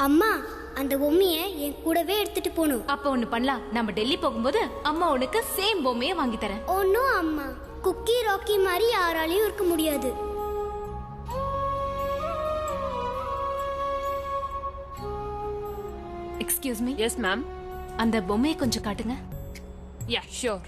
அம்மா அந்த பொம்மையை என் கூடவே எடுத்துட்டு போகணும். அப்ப ஒண்ணு பண்ணலாம், நம்ம டெல்லி போகும்போது அம்மா உனக்கு சேம் பொம்மையை வாங்கி தரேன். ஒன்னும் அம்மா, குக்கி ராக்கி மாதிரி யாராலையும் இருக்க முடியாது. Excuse me. Yes ma'am. அந்த பொம்மையை கொஞ்சம் காட்டுங்க. Ya sure.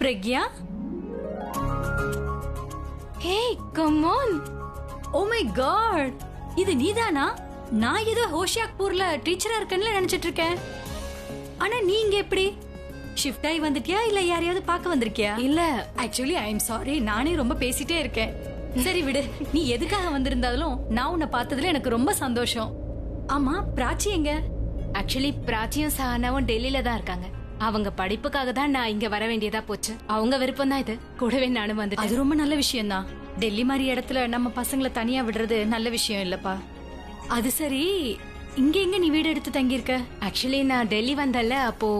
Pragya, hey come on. Oh my God, இது நீதானா? நான் ஏதோ ஹோஷியாக்பூர்ல டீச்சரா இருக்கேன்னு நினைச்சிட்டு இருக்கேன். ஆனா நீங்க எப்படி ஷிஃப்ட் ஆகி வந்துட்டியா இல்ல யாரையாவது பார்க்க வந்திருக்கியா? இல்ல, ஆக்சுவலி ஐ எம் சாரி, நானே ரொம்ப பேசிட்டே இருக்கேன். சரி விடு, நீ எதுக்காக வந்திருந்தாலும் நான் உன்னை பார்த்ததுல எனக்கு ரொம்ப சந்தோஷம். ஆமா, பிராச்சி எங்க? ஆக்சுவலி பிராச்சியும் சஹானாவும் டெல்லியில தான் இருக்காங்க. அவங்க படிப்புக்காக தான் நான் இங்க வர வேண்டியதா போச்சு. அவங்க விருப்பம் தான் இது. கூடவே நானும் வந்துட்டேன். அது ரொம்ப நல்ல விஷயம் தான். டெல்லி மாதிரி இடத்துல நம்ம பசங்களை தனியா விடுறது நல்ல விஷயம் இல்லப்பா. அது சரி, இங்க எங்க நீ வீடு எடுத்து தங்கி இருக்க? ஆக்சுவலி நான் டெல்லி வந்தல, அப்போ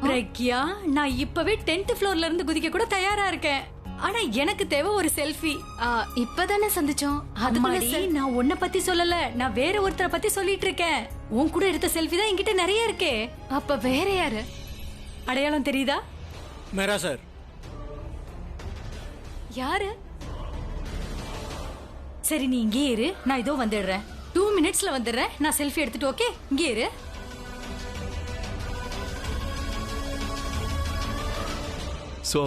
பிரக்யா, நான் இப்பவே 10th ஃப்ளோர்ல இருந்து குதிக்க கூட தயாரா இருக்கேன். ஆனா எனக்கு தேவை ஒரு செல்ஃபி. இப்பதானே சந்திச்சோம். அதுமாடி நான் உன்னை பத்தி சொல்லல, நான் வேற ஒருத்தரை பத்தி சொல்லிட்டு இருக்கேன். உன் கூட எடுத்த செல்ஃபி தான் என்கிட்ட நிறைய இருக்கே. அப்ப வேற யாரு? அடையாளம் தெரியுதா? மேரா சார். யாரு? சரி நீ இங்கே இரு, நான் இதோ வந்துடுறேன். 2 minutesல வந்துடுறேன். நான் செல்ஃபி எடுத்துட்டு ஓகே, இங்கே இரு.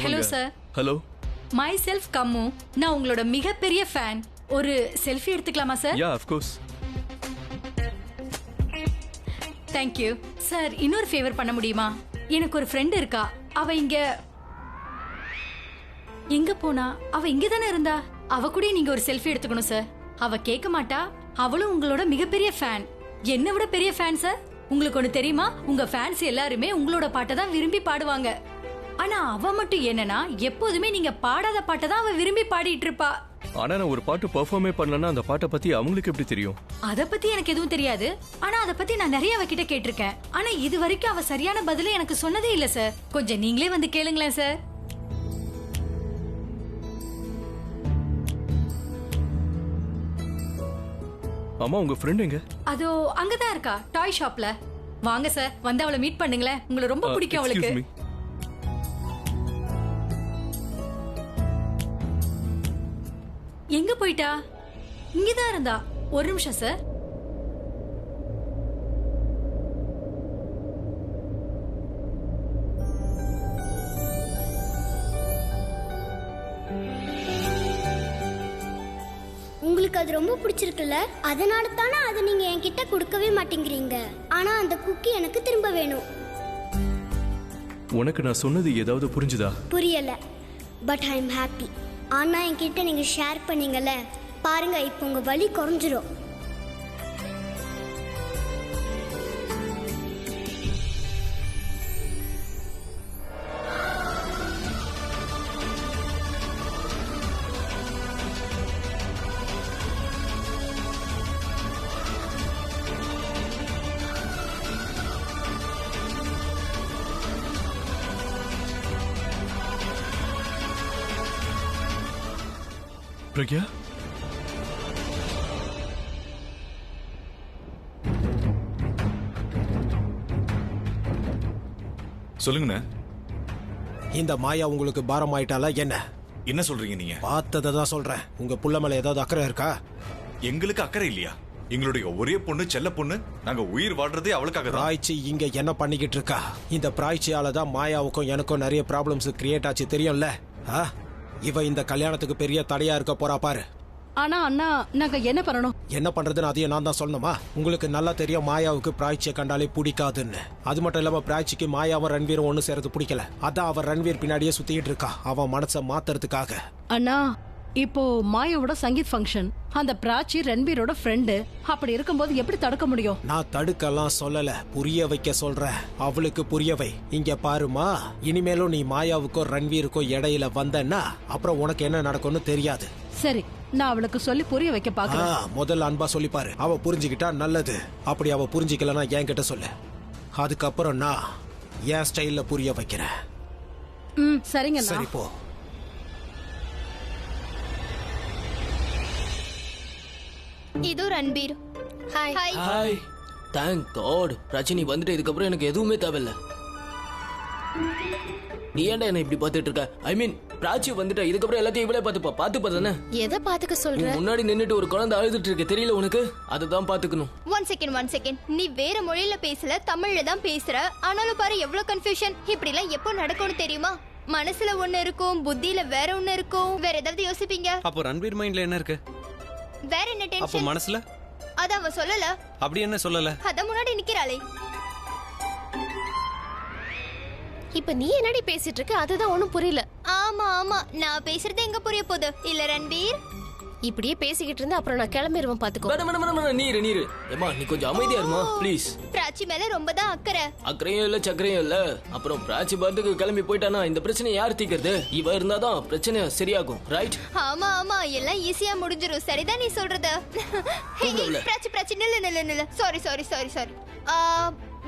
Hello sir. Hello. Myself Kammu. நான் உங்களோட மிகப்பெரிய ஃபேன். ஒரு செல்ஃபி எடுத்துக்கலாமா sir? Yeah of course. Thank you sir. இன்னொரு ஃபேவர் பண்ண முடியுமா? எனக்கு ஒரு ஃப்ரெண்ட் இருக்கா. அவ எங்க போனா? அவ இங்க தானே இருந்தா. அவ கூட நீங்க ஒரு செல்ஃபி எடுத்துக்கணும் சார். அவ கேட்க மாட்டா. அவளும் உங்களோட மிகப்பெரிய ஃபேன். என்ன விட பெரிய ஃபேன் சார். உங்களுக்கு ஒண்ணு தெரியுமா? உங்க ஃபேன்ஸ் எல்லாருமே உங்களோட பாட்டை தான் விரும்பி பாடுவாங்க. ஆனா அவ மட்டும் என்னன்னா, எப்போதுமே நீங்க பாடாத பாட்டை தான் அவ விரும்பி பாடிட்டு இருப்பா. ஆனா நான் ஒரு பாட்டு பெர்ஃபார்மே பண்ணலன்னா அந்த பாட்டை பத்தி அவங்களுக்கு எப்படி தெரியும்? அத பத்தி எனக்கு எதுவும் தெரியாது. ஆனா அத பத்தி நான் நிறைய அவகிட்ட கேட்டிருக்கேன். ஆனா இது வரைக்கும் அவ சரியான பதில எனக்கு சொன்னதே இல்ல சார். கொஞ்சம் நீங்களே வந்து கேளுங்களேன் சார். அம்மா, உங்க ஃப்ரெண்ட் எங்க? அதோ அங்கதான் இருக்கா, டாய் ஷாப்ல. வாங்க சார், வந்து அவளை மீட் பண்ணுங்களேன். உங்களை ரொம்ப பிடிக்கும் அவளுக்கு. எங்க போயிட்டா? இங்கதான் இருந்தா. ஒரு நிமிஷம் சார். உங்களுக்கு அது ரொம்ப பிடிச்சிருக்குல்ல, அதனால தானே அதை நீங்க என்கிட்ட கொடுக்கவே மாட்டேங்கிறீங்க. ஆனா அந்த குக்கி எனக்கு திரும்ப வேணும். உனக்கு நான் சொன்னது ஏதாவது புரிஞ்சுதா? புரியல, பட் ஐ எம் ஹாப்பி. ஆனா என்கிட்ட நீங்க ஷேர் பண்ணீங்கல்ல, பாருங்க இப்போ உங்க வலி குறைஞ்சிரும். பிரக்யா, சொல்லுங்கண்ணே. இந்த மாயா உங்களுக்கு பாரம் ஆயிட்டால என்ன? என்ன சொல்றீங்க நீங்க? பார்த்ததை தான் சொல்றேன். உங்க புள்ள மேல ஏதாவது அக்கறை இருக்கா? எங்களுக்கு அக்கறை இல்லையா? எங்களுடைய ஒரே பொண்ணு, செல்ல பொண்ணு. நாங்க உயிர் வாழ்றதே அவளுக்காக தான். பிராய்ச்சி இங்க என்ன பண்ணிக்கிட்டு இருக்கா? இந்த பிராய்ச்சியால தான் மாயாவுக்கும் எனக்கும் நிறைய ப்ராப்ளம்ஸ் கிரியேட் ஆச்சு, தெரியும்ல? இவ இந்த கல்யாணத்துக்கு பெரிய தடையா இருக்க போறா பாரு. ஆனா அண்ணா நாங்க என்ன பண்ணணும்? என்ன பண்றதுன்னு அதையும் நான் தான் சொல்லணுமா? உங்களுக்கு நல்லா தெரியும் மாயாவுக்கு பிராய்ச்சியை கண்டாலே பிடிக்காதுன்னு. அது மட்டும் இல்லாம பிராய்ச்சிக்கு மாயாவும் ரன்வீரும் ஒண்ணு சேரது பிடிக்கல. அதான் அவன் ரன்வீர் பின்னாடியே சுத்திட்டு இருக்கா, அவன் மனசை மாத்துறதுக்காக. அண்ணா இப்போ மாயாவோட சங்கீத் ஃபங்க்ஷன், அந்த பிராச்சி ரன்வீரோட ஃப்ரெண்டு. அப்படி இருக்கும்போது எப்படி தடுக்க முடியும்? நான் தடுக்கலாம் சொல்லல, புரிய வைக்க சொல்றேன். அவளுக்கு புரிய வை. இங்க பாருமா, இனிமேலும் நீ மாயாவுக்கோ ரன்வீருக்கோ இடையில வந்தன்னா அப்புறம் உனக்கு என்ன நடக்கும்னு தெரியாது. சரி, நான் அவளுக்கு சொல்லி புரிய வைக்க பாக்குறேன். முதல்ல அன்பா சொல்லி பாரு. அவ புரிஞ்சுக்கிட்டா நல்லது. அப்படி அவ புரிஞ்சுக்கலன்னா என்கிட்ட சொல்லு. அதுக்கப்புறம் நான் என் ஸ்டைல்ல புரிய வைக்கிறேன். சரிங்க. சரி போ. இது Ranbir. Hi. Hi. Thank God. Rajini வந்துட்டு இதுக்கப்புறம் எனக்கு எதுவுமே தேவையில்ல. நீ ஏன்டா என்ன இப்படி பார்த்துட்டு இருக்க? ஐ மீன் பிராச்சி வந்துட்டா, இதுக்கப்புறம் எல்லாத்தையும் இவளே பாத்துப்பா தானே? எதை பாத்துக்க சொல்ற? முன்னாடி நின்னுட்டு ஒரு குழந்தை அழுதுட்டு இருக்கு, தெரியல உனக்கு? அதுதான் பாத்துக்கணும். One second. நீ வேற மொழியில பேசல, தமிழ்ல தான் பேசுற. ஆனாலும் பாரு எவ்வளவு கன்ஃபியூஷன். இப்படி எல்லாம் எப்போ நடக்கும்னு தெரியுமா? மனசுல ஒண்ணு இருக்கும், புத்தியில வேற ஒண்ணு இருக்கும். வேற ஏதாவது யோசிப்பீங்க? அப்போ ரன்வீர் மைண்ட்ல என்ன இருக்கு? வேற என்ன அப்போ டென்ஷன்? மனசுல அத அவ சொல்லல. அப்படி என்ன சொல்லல? அத முன்னாடி நிக்கிறாளே. இப்ப நீ என்னடி பேசிட்டு இருக்க? அதுதான் ஒண்ணும் புரியல. ஆமா நான் பேசுறது எங்க புரிய போகுது இல்ல ரன்பீர்? இப்படியே பேசிக்கிட்டு இருந்தா அப்புறம் நான் கிளம்பிடுவேன், பாத்துக்கோ. நீரு ஏமா, நீ கொஞ்சம் அமைதியா இருமா ப்ளீஸ். பிராச்சி மேல ரொம்ப தான் அக்கறை. அக்கறையும் இல்ல சக்கரையும் இல்ல. அப்புறம் பிராச்சி பர்த்துக்கு கிளம்பி போயிட்டானா இந்த பிரச்சனை யார் தீக்கிறது? இவ இருந்தாதான் பிரச்சனை சரியாகும், ரைட்? ஆமா எல்லாம் ஈஸியா முடிஞ்சிரும். சரிதான் நீ சொல்றது. பிராச்சி நில்லு. சாரி.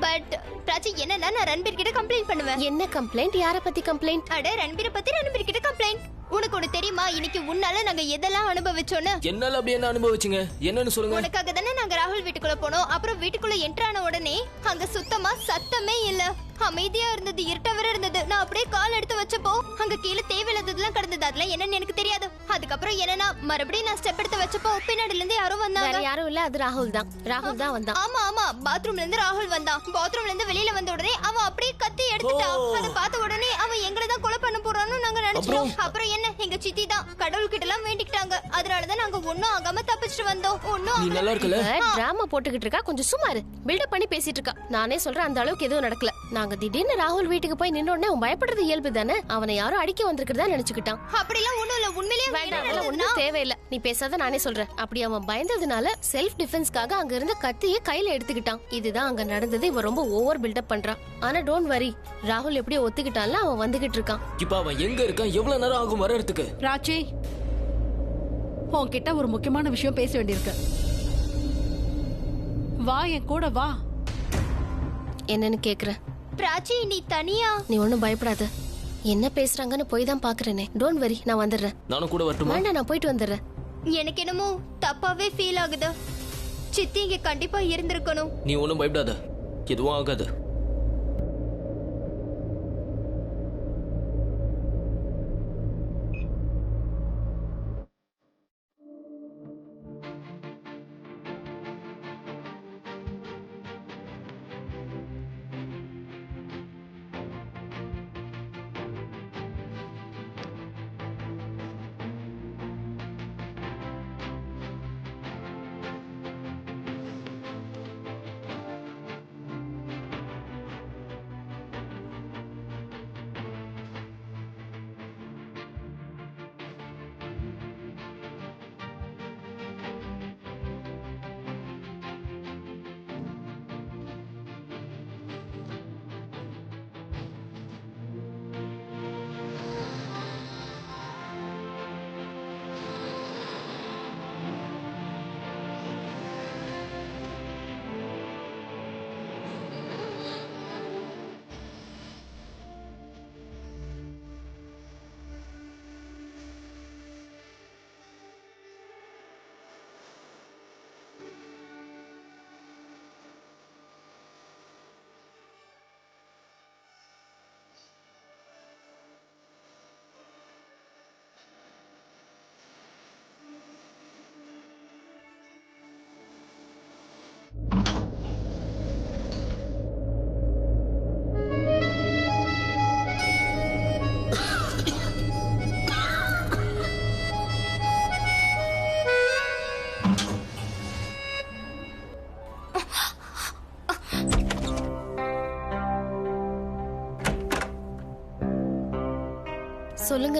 பட் பிராச்சி, என்னன்னா நான் ரன்பீர் கிட்ட கம்ப்ளைண்ட் பண்ணுவேன். என்ன கம்ப்ளைண்ட்? யார பத்தி கம்ப்ளைண்ட்? அட ரன்பீரை பத்தி ரன்பீர் கிட்ட கம்ப்ளைண்ட். உனக்கு ஒண்ணு தெரியுமா, இன்னைக்கு உன்னால நாங்க எதெல்லாம் அனுபவிச்சோன்னு? என்னால அப்படி என்ன அனுபவிச்சீங்க? என்னன்னு சொல்லுங்க. உனக்காக தானே நாங்க ராகுல் வீட்டுக்குள்ள போனோம். அப்புறம் வீட்டுக்குள்ள என்டர் ஆன உடனே அங்க சுத்தமா சத்தமே இல்ல, அமைதியா இருந்தது, இருட்ட வர இருந்தது. நான் அப்படியே கால் எடுத்து வச்சப்போ அங்க கீழே தேவையில்லாததெல்லாம் கிடந்தது. அதுல என்னன்னு எனக்கு தெரியாது. அதுக்கப்புறம் என்னன்னா மறுபடியும் நான் ஸ்டெப் எடுத்து வச்சப்போ பின்னாடில இருந்து யாரும் வந்தாங்க. வேற யாரும் இல்ல, அது ராகுல் தான் வந்தான். ஆமா பாத்ரூம்ல இருந்து ராகுல் வந்தான். பாத்ரூம்ல இருந்து வெளியில வந்த உடனே அவன் அப்படியே கத்தி எடுத்துட்டான். அத பார்த்த உடனே அவன் எங்களை தான் கொலை பண்ண போறான்னு நாங்க நினைச்சோம். அப்புறம் என்ன, எங்க சித்தி தான் கடவுள் கிட்ட எல்லாம் வேண்டிக்கிட்டாங்க. அதனாலதான் நாங்க ஒண்ணும் ஆகாம தப்பிச்சிட்டு வந்தோம். ஒண்ணும் நல்லா இருக்கல. டிராமா போட்டுக்கிட்டு இருக்கா, கொஞ்சம் சும்மா இரு. பில்டப் பண்ணி பேசிட்டு இருக்கா. நானே சொல்றேன், அந்த அளவுக்கு எதுவும் நடக்கல. நாங்க திடீர்னு ராகுல் வீட்டுக்கு போய் நின்ன உடனே அவன் பயப்படுறது இயல்பு தானே. அவனை யாரும் அடிக்க வந்திருக்கிறதா நினைச்சுக்கிட்டான். அப்படிலாம் ஒண்ணும் இல்ல, உண்மையிலேயே வேண்டாம், ஒண்ணும் தேவையில்ல. நீ பேசாத, நானே சொல்றேன். அப்படி அவன் பயந்ததுனால செல்ஃப் டிஃபென்ஸ்க்காக அங்க இருந்த கத்தியை கையில எடுத்துக்கிட்டான். இதுதான் அங்க நடந்தது. இவன் ரொம்ப ஓவர் பில்டப் பண்றான். ஆனா டோன்ட் வரி, ராகுல் எப்படியோ ஒத்துக்கிட்டான்ல, அவன் வந்துகிட்டு இருக்கான். இப்ப அவன் எங்க இருக்கான்? எவ்வளவு நேரம் ஆகும் வரதுக்கு? ராச்சி, உன்கிட்ட ஒரு முக்கியமான விஷயம் பேச வேண்டியிருக்கு. வா, என் கூட வா. என்னன்னு கேக்குற? பிராச்சி, நீ தனியா? நீ ஒண்ணும் பயப்படாத. என்ன பேசுறாங்கன்னு போய் தான் பாக்குறேனே. டோன்ட் வரி, நான் வந்துடுறேன். நானும் கூட வரட்டுமா? வேண்டாம், நான் போயிட்டு வந்துடுறேன். எனக்கு என்னமோ தப்பாவே ஃபீல் ஆகுது. சித்தி இங்க கண்டிப்பா இருந்திருக்கணும். நீ ஒண்ணும் பயப்படாத, எதுவும் ஆகாது.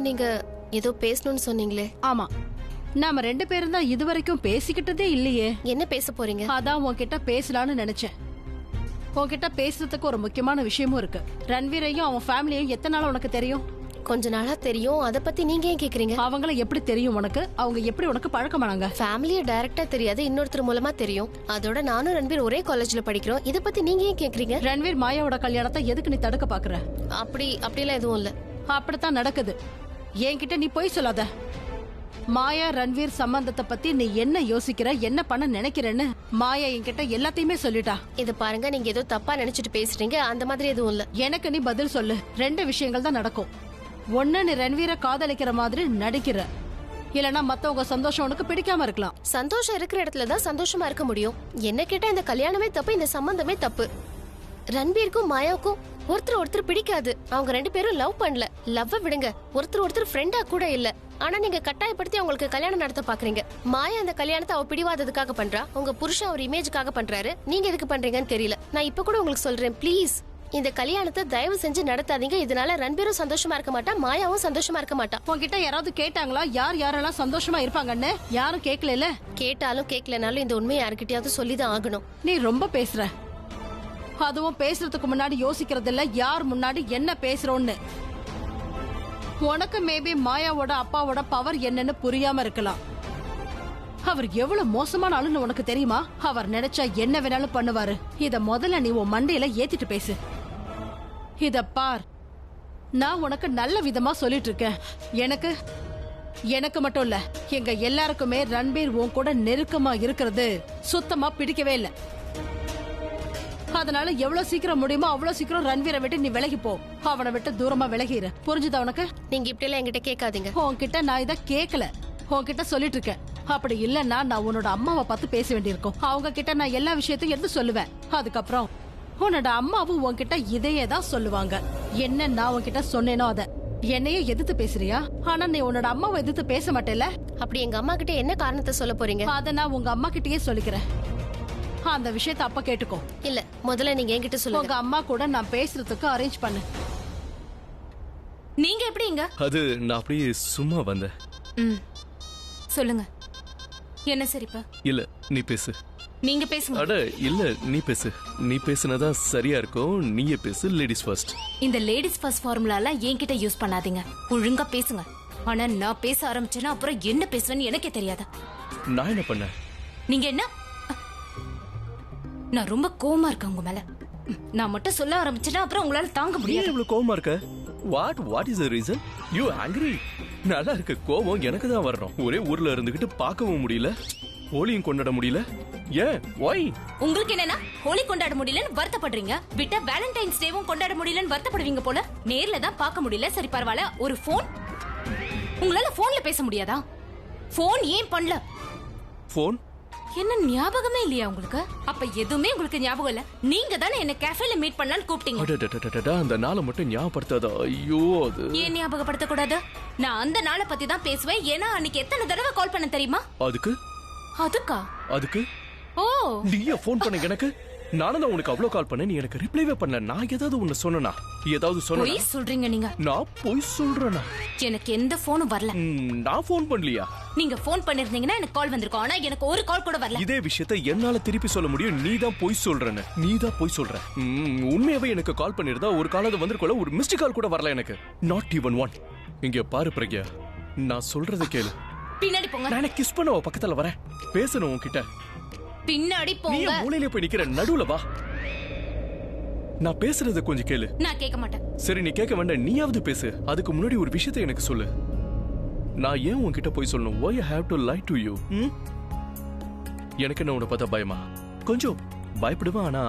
உட்கார்ந்து நீங்க ஏதோ பேசணும்னு சொன்னீங்களே. ஆமா, நாம 2 பேரும் தான் இதுவரைக்கும் பேசிக்கிட்டதே இல்லையே. என்ன பேச போறீங்க? அதான் உன்கிட்ட பேசலான்னு நினைச்சேன். உன்கிட்ட பேசுறதுக்கு ஒரு முக்கியமான விஷயமும் இருக்கு. ரன்வீரையும் அவன் ஃபேமிலியையும் எத்தனை நாள் உனக்கு தெரியும்? கொஞ்ச நாளா தெரியும். அத பத்தி நீங்க ஏன் கேக்குறீங்க? அவங்கள எப்படி தெரியும் உனக்கு? அவங்க எப்படி உனக்கு பழக்கமானாங்க? ஃபேமிலிய டைரக்டா தெரியாது, இன்னொருத்தர் மூலமா தெரியும். அதோட நானும் ரன்வீர் ஒரே காலேஜ்ல படிக்கிறோம். இத பத்தி நீங்க ஏன் கேக்குறீங்க? ரன்வீர் மாயாவோட கல்யாணத்தை எதுக்கு நீ தடுக்க பாக்குற? அப்படிலாம் எதுவும் இல்ல. அப்படித்தான் நடக்குது. என்கிட்ட நீ போய் சொல்லாத. மாயா ரன்வீர் சம்பந்தத்தை பத்தி நீ என்ன யோசிக்கிற, என்ன பண்ண நினைக்கிறேன்னு மாயா என்கிட்ட எல்லாத்தையுமே சொல்லிட்டா. இது பாருங்க, நீங்க ஏதோ தப்பா நினைச்சிட்டு பேசுறீங்க. அந்த மாதிரி எதுவும் இல்ல. எனக்கு நீ பதில் சொல்லு. 2 விஷயங்கள் தான் நடக்கும். ஒண்ணு, நீ ரன்வீரை காதலிக்கிற மாதிரி நடிக்கிற, இல்லனா மத்தவங்க சந்தோஷம் உனக்கு பிடிக்காம இருக்கலாம். சந்தோஷம் இருக்கிற இடத்துல தான் சந்தோஷமா இருக்க முடியும். என்ன கேட்டா இந்த கல்யாணமே தப்பு, இந்த சம்பந்தமே தப்பு. ரன்வீருக்கும் மாயாவுக்கும் ஒருத்தர் பிடிக்காது. அவங்க 2 பேரும் லவ் பண்ணல. லவ் விடுங்க, ஒருத்தர் ஃப்ரெண்டா கூட இல்ல. ஆனா நீங்க கட்டாயப்படுத்தி அவங்களுக்கு கல்யாணம் நடத்த பாக்குறீங்க. மாயா அந்த கல்யாணத்தை அவ பிடிவாததுக்காக பண்றா. உங்க புருஷன் அவர் இமேஜுக்காக பண்றாரு. நீங்க எதுக்கு பண்றீங்கன்னு தெரியல. நான் இப்ப கூட உங்களுக்கு சொல்றேன், ப்ளீஸ் இந்த கல்யாணத்தை தயவு செஞ்சு நடத்தாதீங்க. இதனால ரன்பீரும் சந்தோஷமா இருக்க மாட்டா, மாயாவும் சந்தோஷமா இருக்க மாட்டா. உன்கிட்ட யாராவது கேட்டாங்களா யார் யாரெல்லாம் சந்தோஷமா இருப்பாங்கன்னு? யாரும் கேட்கல. கேட்டாலும் கேட்கலனாலும் இந்த உண்மையை யாருக்கிட்டயாவது சொல்லிதான் ஆகணும். நீ ரொம்ப பேசுற. அதுவும் பேசுறதுக்கு முன்னாடி யோசிக்கிறது இல்ல, யார் முன்னாடி என்ன பேசுறோன்னு. உனக்கு மேபி மாயாவோட அப்பாவோட பவர் என்னன்னு புரியாம இருக்கலாம். அவர் எவ்வளவு மோசமான ஆளுன்னு உனக்கு தெரியுமா? அவர் நினைச்சா என்ன வேணாலும் பண்ணுவாரு. இத முதல்ல நீ உன் மண்டையில ஏத்திட்டு பேசு. இத பார், நான் உனக்கு நல்ல விதமா சொல்லிட்டு இருக்கேன். எனக்கு மட்டும் இல்ல, எங்க எல்லாருக்குமே ரன்பீர் உன் கூட நெருக்கமா இருக்கிறது சுத்தமா பிடிக்கவே இல்ல. அதனால எவ்வளவு சீக்கிரம் முடியுமோ அவ்வளவு சீக்கிரம் ரன்வீரை விட்டு நீ விலகி போ. அவனை விட்டு தூரமா விலகிற. புரிஞ்சுதா உனக்கு? நீங்க இப்படி எல்லாம் என்கிட்ட கேட்காதீங்க. உன்கிட்ட நான் இத கேட்கல, உன்கிட்ட சொல்லிட்டு இருக்கேன். அப்படி இல்லன்னா நான் உன்னோட அம்மாவை பார்த்து பேச வேண்டியிருக்கும். அவங்க கிட்ட நான் எல்லா விஷயத்தையும் எடுத்து சொல்லுவேன். அதுக்கப்புறம் உன்னோட அம்மாவும் உன்கிட்ட இதையே தான் சொல்லுவாங்க. என்ன நான் உன்கிட்ட சொன்னேனோ அத. என்னையே எதிர்த்து பேசுறியா? ஆனா நீ உன்னோட அம்மாவை எதிர்த்து பேச மாட்டேல. அப்படி எங்க அம்மா கிட்ட என்ன காரணத்தை சொல்ல போறீங்க? அத நான் உங்க அம்மா கிட்டயே சொல்லிக்கிறேன். அந்த விஷயத்தை அப்ப கேட்டுக்கோ. இல்ல, முதல்ல நீங்க என்கிட்ட சொல்லுங்க. உங்க அம்மா கூட நான் பேசுறதுக்கு அரேஞ்ச் பண்ணு. நீங்க எப்படிங்க? அது நான் அப்படியே சும்மா வந்தேன். சொல்லுங்க. என்ன சரிப்பா? இல்ல, நீ பேசு. நீங்க பேசுங்க. அட இல்ல, நீ பேசு. நீ பேசுனதா சரியா இருக்கும். நீயே பேசு. Ladies first. இந்த லேடிஸ் ஃபர்ஸ்ட் ஃபார்முலால என்கிட்ட யூஸ் பண்ணாதீங்க. ஒழுங்கா பேசுங்க. ஆனா நான் பேச ஆரம்பிச்சேன்னா அப்புறம் என்ன பேசுவேன்னு எனக்கே தெரியாதா? நான் என்ன பண்ணேன்? நீங்க என்ன? நான் ரொம்ப கோவமா இருக்கேன் உங்க மேல. நான் மட்டும் சொல்ல ஆரம்பிச்சேன்னா அப்புறம் உங்களால தாங்க முடியாது. நீ இவ்வளவு கோவமா இருக்க? What is the reason? You angry? நல்லா இருக்க. கோவம் எனக்கு தான் வரணும். ஒரே ஊர்ல இருந்துகிட்டு பார்க்கவும் முடியல, ஹோலியும் கொண்டாட முடியல. ஏன்? ஒய்? உங்களுக்கு என்னன்னா ஹோலி கொண்டாட முடியலன்னு வருத்தப்படுறீங்க. விட்டா வேலண்டைன்ஸ் டேவும் கொண்டாட முடியலன்னு வருத்தப்படுவீங்க போல. நேர்ல தான் பார்க்க முடியல. சரி பரவாயில்ல. ஒரு போன், உங்களால போன்ல பேச முடியாதா? போன் ஏன் பண்ணல? போன் என்ன ஞாபகமே இல்லையா உங்களுக்கு? அப்ப எதுவுமே உங்களுக்கு ஞாபகம் இல்ல. நீங்க தானே என்ன கேஃபேல மீட் பண்ணலாம்னு கூப்பிட்டீங்க. அந்த நாளை மட்டும் ஞாபகப்படுத்தாத. ஐயோ, அது ஏன் ஞாபகப்படுத்த கூடாது? நான் அந்த நாளை பத்தி தான் பேசுவேன். ஏன்னா அன்னைக்கு எத்தனை தடவை கால் பண்ண தெரியுமா? அதுக்கு ஓ, நீயே போன் பண்ண எனக்கு. நானும் தான் உனக்கு அவ்வளவு கால் பண்ணேன். நீ எனக்கு ரிப்ளைவே பண்ணல. நான் ஏதாவது ஒன்னு சொன்னா? ஏதாவது பொய் சொல்றீங்க நீங்க. நான் பொய் சொல்றேனா? எனக்கு எந்த போனும் வரல. நான் போன் பண்ணலையா? நீங்க போன் பண்ணிருந்தீங்கன்னா எனக்கு கால் வந்திருக்கும். ஆனா எனக்கு ஒரு கால் கூட வரல. இதே விஷயத்தை என்னால திருப்பி சொல்ல முடியும். நீ தான் பொய் சொல்றேன்னு. நீ தான் பொய் சொல்ற. உண்மையாவே எனக்கு கால் பண்ணிருந்தா ஒரு காலாவது வந்திருக்கோல. ஒரு மிஸ்டு கால் கூட வரல எனக்கு. Not even one. இங்க பாரு பிரக்யா, நான் சொல்றத கேளு. பின்னாடி போங்க. நான் கிஸ் பண்ண பக்கத்துல வரேன். பேசணும் உன்கிட்ட. பின்னாடி போங்க. நீ மூலையில போய் நிக்கிற, நடுவுல வா. நான் பேசுறத கொஞ்சம் கேளு. நான் கேட்க மாட்டேன். சரி, நீ கேட்க வேண்டாம். நீயாவது பேசு. அதுக்கு முன்னாடி ஒரு விஷயத்தை எனக்கு சொல்லு. நான் ஏன் உன்கிட்ட போய் சொல்லணும்? Why I have to lie to you? எனக்கு என்ன உன்னை பார்த்தா பயமா? கொஞ்சம் பயப்படுவேன். ஆனா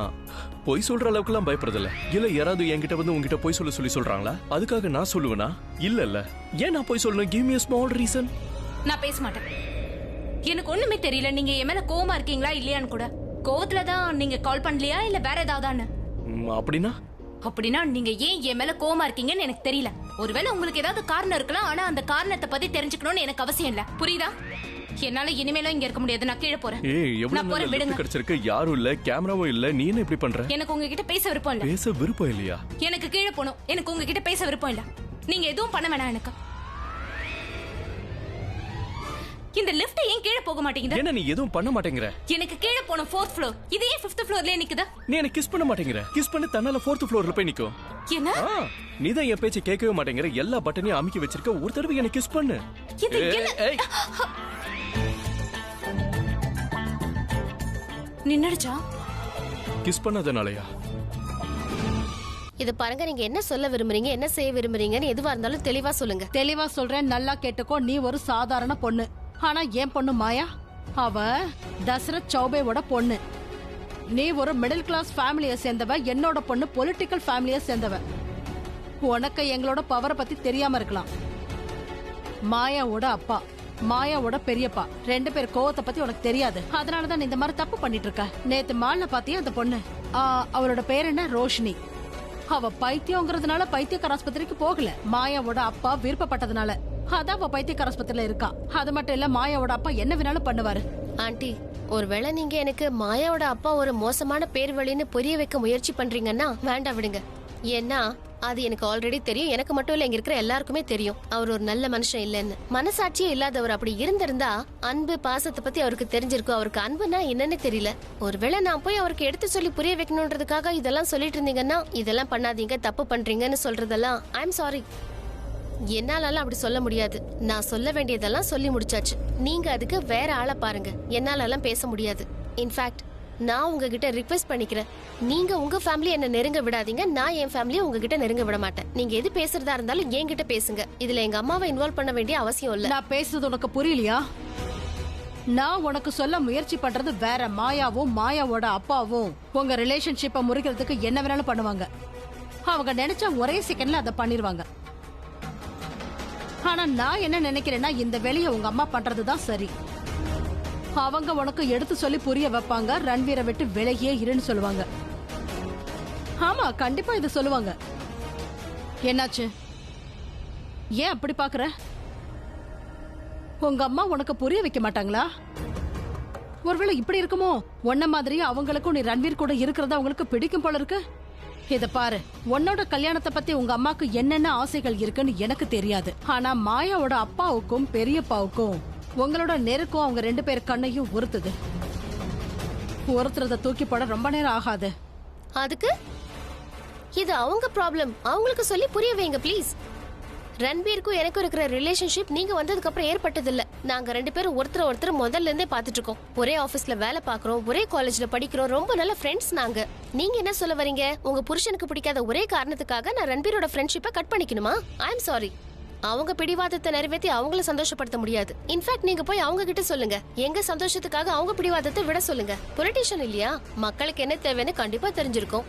பொய் சொல்ற அளவுக்கு எல்லாம் பயப்படுறதில்ல. இல்ல யாராவது என்கிட்ட வந்து உன்கிட்ட பொய் சொல்லி சொல்றாங்களா? அதுக்காக நான் சொல்லுவேனா? இல்ல. ஏன் நான் பொய் சொல்லணும்? Give me a small reason. நான் பேச மாட்டேன். எனக்கு ஒண்ணுமே தெரியல. நீங்க என் மேல கோவமா இருக்கீங்களா இல்லையான்னு கூட. கோவத்துல தான் நீங்க கால் பண்ணலையா இல்ல வேற ஏதாவதான்னு? அப்படின்னா நீங்க ஏன் என் மேல கோவமா இருக்கீங்கன்னு எனக்கு தெரியல. ஒருவேளை உங்களுக்கு ஏதாவது காரணம் இருக்கலாம். ஆனா அந்த காரணத்தை பத்தி தெரிஞ்சுக்கணும்னு எனக்கு அவசியம் இல்ல. புரியுதா? என்னால இனிமேலும் இங்க இருக்க முடியாது. நான் கீழே போறேன். நான் போறேன், விடுங்க. கிடைச்சிருக்கு. யாரும் இல்ல, கேமராவும் இல்ல. நீ என்ன இப்படி பண்ற? எனக்கு உங்ககிட்ட பேச விருப்பம் இல்ல. பேச விருப்பம் இல்லையா? எனக்கு கீழே போணும். எனக்கு உங்ககிட்ட பேச விருப்பம் இல்ல. நீங்க எதுவும் பண்ண வேணாம் எனக்கு. இந்த லிஃப்ட் ஏன் கீழே போக மாட்டேங்குது? என்ன நீ எதுவும் பண்ண மாட்டேங்கிற? எனக்கு கீழே போன 4th ஃப்ளோர், இது ஏன் 5th ஃப்ளோர்லயே நிக்குது? நீ எனக்கு கிஸ் பண்ண மாட்டேங்கிற. கிஸ் பண்ண தன்னால 4th ஃப்ளோர்ல போய் நிக்கும். என்ன? நீ தான் என் பேச்சை கேட்கவே மாட்டேங்கிற. எல்லா பட்டனையும் அமுக்கி வச்சிருக்க. ஒரு தடவை எனக்கு கிஸ் பண்ணு. இது என்ன? நின்னுடுச்சா? கிஸ் பண்ணதனாலயா? இது பாருங்க, நீங்க என்ன சொல்ல விரும்புறீங்க, என்ன செய்ய விரும்புறீங்கன்னு எதுவா இருந்தாலும் தெளிவா சொல்லுங்க. தெளிவா சொல்றேன், நல்லா கேட்டுக்கோ. நீ ஒரு சாதாரண பொண்ணு. ஆனா என் பொண்ணு மாயா, அவ தசரத் சௌபேவோட பொண்ணு. நீ ஒரு மிடில் கிளாஸ் ஃபேமிலியை சேர்ந்தவ, என்னோட பொண்ணு பொலிட்டிக்கல் ஃபேமிலியை சேர்ந்தவ. உனக்கு எங்களோட பவரை பத்தி தெரியாம இருக்கலாம். மாயாவோட அப்பா, மாயாவோட பெரியப்பா 2 பேர் கோவத்தை பத்தி உனக்கு தெரியாது. அதனாலதான் இந்த மாதிரி தப்பு பண்ணிட்டு இருக்க. நேத்து மால்ல பாத்தியா அந்த பொண்ணு, அவளோட பேர் என்ன, ரோஷினி. அவ பைத்தியங்கிறதுனால பைத்தியக்கார ஆஸ்பத்திரிக்கு போகல. மாயாவோட அப்பா விருப்பப்பட்டதுனால அதான் அவ பைத்தியக்கார ஆஸ்பத்திரியில இருக்கா. அது மட்டும் இல்ல, மாயாவோட அப்பா என்ன வேணாலும் பண்ணுவாரு. ஆண்டி, ஒருவேளை நீங்க எனக்கு மாயாவோட அப்பா ஒரு மோசமான பேர் வழின்னு புரிய வைக்க முயற்சி பண்றீங்கன்னா வேண்டாம், விடுங்க. ஏன்னா அது எனக்கு ஆல்ரெடி தெரியும். எனக்கு மட்டும் இல்ல, இங்க இருக்கிற எல்லாருக்குமே தெரியும் அவர் ஒரு நல்ல மனுஷன் இல்லைன்னு. மனசாட்சியே இல்லாதவர். அப்படி இருந்திருந்தா அன்பு பாசத்தை பத்தி அவருக்கு தெரிஞ்சிருக்கும். அவருக்கு அன்புனா என்னன்னு தெரியல. ஒருவேளை நான் போய் அவருக்கு எடுத்து சொல்லி புரிய வைக்கணும்ன்றதுக்காக இதெல்லாம் சொல்லிட்டு இருந்தீங்கன்னா, இதெல்லாம் பண்ணாதீங்க, தப்பு பண்றீங்கன்னு சொல்றதெல்லாம் ஐ எம் சாரி, என்னால அப்படி சொல்ல முடியாது. நான் சொல்ல வேண்டியதெல்லாம் சொல்லி முடிச்சாச்சு. நீங்க அதுக்கு வேற ஆளை பாருங்க. என்னாலலாம் பேச முடியாது. இன்ஃபேக்ட் நான் உங்ககிட்ட ரிக்வெஸ்ட் பண்ணிக்கிறேன், நீங்க உங்க ஃபேமிலி என்ன நெருங்க விடாதீங்க. நான் என் ஃபேமிலியை உங்ககிட்ட நெருங்க விட மாட்டேன். நீங்க எது பேசுறதா இருந்தாலும் என்கிட்ட பேசுங்க. இதுல எங்க அம்மாவை இன்வால்வ் பண்ண வேண்டிய அவசியம் இல்ல. நான் பேசுறது உனக்கு புரியலையா? நான் உனக்கு சொல்ல முயற்சி பண்றது வேற. மாயாவும் மாயாவோட அப்பாவும் உங்க ரிலேஷன்ஷிப்பை முறிக்கிறதுக்கு என்ன வேணாலும் பண்ணுவாங்க. அவங்க நினைச்சா ஒரே செகண்ட்ல அதை பண்ணிருவாங்க. ஆனா நான் என்ன நினைக்கிறேன்னா, இந்த வேலையை உங்க அம்மா பண்றதுதான் சரி. அவங்க உனக்கு எடுத்து சொல்லி புரிய வைப்பாங்க. ரன்வீரை விட்டு விலகியே இருன்னு சொல்லுவாங்க. ஆமா, கண்டிப்பா இது சொல்லுவாங்க. என்னாச்சு, ஏன் அப்படி பாக்குற? உங்க அம்மா உனக்கு புரிய வைக்க மாட்டாங்களா? ஒருவேளை இப்படி இருக்குமோ, உன்ன மாதிரி அவங்களுக்கும் நீ ரன்வீர் கூட இருக்கிறதா அவங்களுக்கு பிடிக்கும் போல இருக்கு. இத பாரு, உன்னோட கல்யாணத்தை பத்தி உங்க அம்மாக்கு என்னென்ன ஆசைகள் இருக்குன்னு எனக்கு தெரியாது. ஆனா மாயாவோட அப்பாவுக்கும் பெரியப்பாவுக்கும் உங்களோட நெருக்கம் அவங்க 2 பேர் கண்ணையும் உறுத்துது. ஒருத்தரத தூக்கி போட ரொம்ப நேரம் ஆகாது. அதுக்கு இது அவங்க ப்ராப்ளம். அவங்களுக்கு சொல்லி புரிய வைங்க ப்ளீஸ். ரன்பீருக்கும் எனக்கும் இருக்கிற ரிலேஷன்ஷிப் நீங்க வந்ததுக்கு அப்புறம் ஏற்பட்டது இல்ல. நாங்க 2 பேரும் ஒருத்தர் முதல்ல இருந்தே பாத்துட்டு இருக்கோம். ஒரே ஆபீஸ்ல வேலை பாக்குறோம், ஒரே காலேஜ்ல படிக்கிறோம், ரொம்ப நல்ல ஃப்ரெண்ட்ஸ் நாங்க. நீங்க என்ன சொல்ல வரீங்க? உங்க புருஷனுக்கு பிடிக்காத ஒரே காரணத்துக்காக நான் ரன்பீரோட ஃப்ரெண்ட்ஷிப்பை கட் பண்ணிக்கணுமா? I am sorry. அவங்க பிடிவாதத்தை நிறைவேற்றி அவங்கள சந்தோஷப்படுத்த முடியாது. இன்ஃபேக்ட் நீங்க போய் அவங்க கிட்ட சொல்லுங்க, எங்க சந்தோஷத்துக்காக அவங்க பிடிவாதத்தை விட சொல்லுங்க. பொலிட்டிஷியன் இல்லையா, மக்களுக்கு என்ன தேவைன்னு கண்டிப்பா தெரிஞ்சிருக்கும்.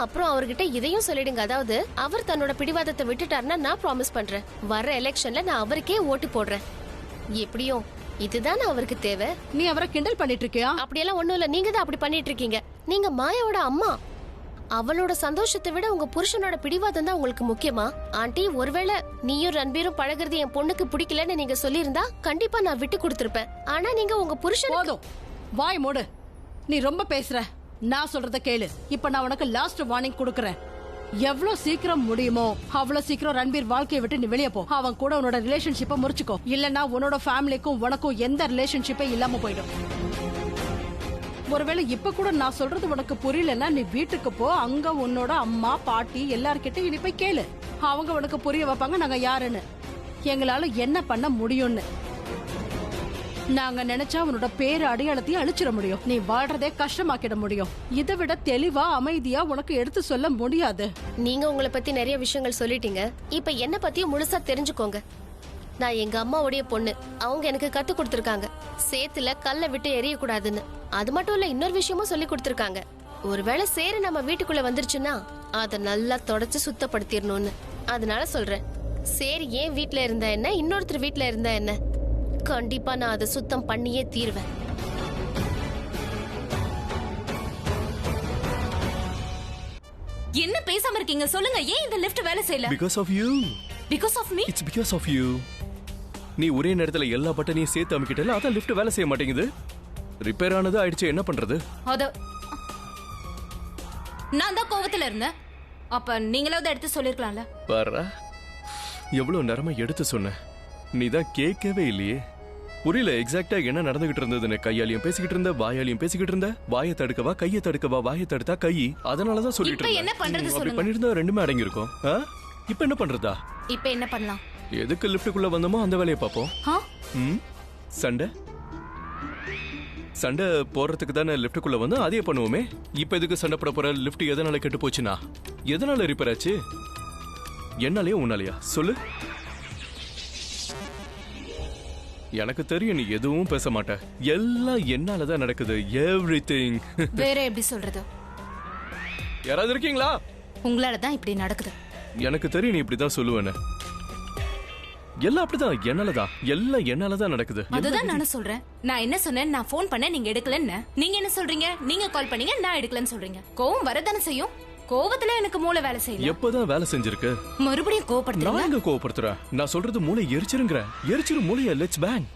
அப்புறம் அவர்கிட்ட இதையும் சொல்லிடுங்க, அதாவது அவர் தன்னோட பிடிவாதத்தை விட்டுட்டாருன்னா நான் ப்ராமிஸ் பண்றேன், வர்ற எலெக்ஷன்ல நான் அவருக்கே ஓட்டு போடுறேன். எப்படியும் இதுதான் அவருக்கு தேவை. நீ அவரை கிண்டல் பண்ணிட்டு இருக்கியா? அப்படியெல்லாம் ஒண்ணும் இல்ல, நீங்க தான் அப்படி பண்ணிட்டு இருக்கீங்க. நீங்க மாயாவோட அம்மா. அவளோட சந்தோஷத்தை விட உங்க புருஷனோட பிடிவாதம் தான் உங்களுக்கு முக்கியமா? ஆண்டி, ஒருவேளை நீயும் ரன்பீரும் பழகிறது என் பொண்ணுக்கு பிடிக்கலன்னு நீங்க சொல்லியிருந்தா கண்டிப்பா நான் விட்டு கொடுத்திருப்பேன். ஆனா நீங்க உங்க புருஷன். போதும், வாய் மூடு. நீ ரொம்ப பேசுற. நான் சொல்றத கேளு. இப்ப நான் உனக்கு லாஸ்ட் வார்னிங் கொடுக்கறேன். எவ்வளவு சீக்கிரம் முடியுமோ அவ்வளவு சீக்கிரம் ரன்பீர் வாழ்க்கையை விட்டு நீ வெளியே போ. அவன் கூட உன்னோட ரிலேஷன்ஷிப்பை முறிச்சுக்கோ. இல்லன்னா உன்னோட ஃபேமிலிக்கும் உனக்கும் எந்த ரிலேஷன்ஷிப்பே இல்லாம போயிடும். ஒருவேளை இப்ப கூட நான் சொல்றது உனக்கு புரியலன்னா நீ வீட்டுக்கு போ. அங்க உன்னோட அம்மா பாட்டி எல்லார்கிட்ட இனி போய் கேளு. அவங்க உனக்கு புரிய வைப்பாங்க நாங்க யாருன்னு, எங்களால என்ன பண்ண முடியும்னு. நாங்க நினைச்சா உன்னோட பேரு அடையாளத்தையும் அழிச்சிட முடியும். நீ வாழ்றதே கஷ்டமாக்கிட முடியும். இதை விட தெளிவா அமைதியா உனக்கு எடுத்து சொல்ல முடியாது. நீங்க உங்களை பத்தி நிறைய விஷயங்கள் சொல்லிட்டீங்க. இப்ப என்ன பத்தியும் முழுசா தெரிஞ்சுக்கோங்க. நான் எங்க அம்மாவுடைய பொண்ணு. அவங்க எனக்கு கத்து கொடுத்திருக்காங்க, சேத்துல கல்ல விட்டு எரிய கூடாதுன்னு. அது மட்டும் இல்ல, இன்னொரு விஷயமும் சொல்லி கொடுத்திருக்காங்க. ஒருவேளை சேரு நம்ம வீட்டுக்குள்ள வந்துருச்சுன்னா அதை நல்லா தொடச்சு சுத்தப்படுத்திடணும்னு. அதனால சொல்றேன், சேரு ஏன் வீட்டுல இருந்தா என்ன, இன்னொருத்தர் வீட்டுல இருந்தா என்ன, கண்டிப்பா நான் அதை சுத்தம் பண்ணியே தீருவேன். என்ன பேசாம இருக்கீங்க? சொல்லுங்க, ஏன் இந்த லிஃப்ட் வேலை செய்யல? Because of you. Because of me? It's because of you. நீ ஒரே நேரத்துல எல்லா பட்டனையும் சேர்த்து அமுக்கிட்டல, அதான் லிஃப்ட் வேலை செய்ய மாட்டேங்குது. ரிப்பேர் ஆனது ஆயிடுச்சு, என்ன பண்றது? அது நான் தான் கோவத்துல இருந்தேன். அப்ப நீங்களாவது எடுத்து சொல்லிருக்கலாம்ல. பாரு, எவ்வளவு நேரமா எடுத்து சொன்ன, நீ தான் கேட்கவே இல்லையே. புரியல எக்ஸாக்ட்டா என்ன நடந்துகிட்டு இருந்ததுன்னு. கையாலையும் பேசிக்கிட்டு இருந்த, வாயாலையும் பேசிக்கிட்டு இருந்த. வாயை தடுக்கவா கையை தடுக்கவா, வாயை தடுத்தா கை. அதனாலதான் சொல்லிட்டு இப்ப என்ன பண்றது அப்படி சொல்லுங்க. பண்ணிருந்தா ரெண்டுமே அடங்கி இருக்கும். இப்ப என்ன பண்றதா? இப்ப என்ன பண்ணலாம்? எதுக்கு லிஃப்ட்டுக்குள்ள வந்தோமோ அந்த வேலையை பார்ப்போம். சண்டை சண்டை போடுறதுக்கு தானே லிஃப்ட்டுக்குள்ள வந்து அதையே பண்ணுவோமே. இப்ப எதுக்கு சண்டை போட போற? லிஃப்ட் எதனால கெட்டு போச்சுன்னா? எதனால ரிப்பேர் ஆச்சு? என்னாலயா உன்னாலயா சொல்லு. எனக்கு தெரியும் நீ எதுவும் பேச மாட்ட. எல்லாம் என்னாலதான் நடக்குது. எவ்ரிதிங். வேற எப்படி சொல்றது? யாராவது இருக்கீங்களா? உங்களாலதான் இப்படி நடக்குது. எனக்கு தெரியும் நீ இப்படிதான் சொல்லுவேன்னு. எல்லாம் அப்படிதான், என்னாலதான். எல்லாம் என்னாலதான் நடக்குது. அதுதான் நானும் சொல்றேன். நான் என்ன சொன்னேன்? நான் போன் பண்ண நீங்க எடுக்கலன்னு. நீங்க என்ன சொல்றீங்க? நீங்க கால் பண்ணீங்க, நான் எடுக்கலன்னு சொல்றீங்க. கோவம் வரதானே செய்யும். கோவத்துல எனக்கு மூளை வேலை செய்யல. எப்பதான் வேலை செஞ்சிருக்கு? மறுபடியும் கோவப்படுத்துறீங்க. நான் எங்க கோவப்படுத்துறேன்? நான் சொல்றது மூளை எரிச்சிருங்கிற. எரிச்சிரு மூளைய. Let's bang.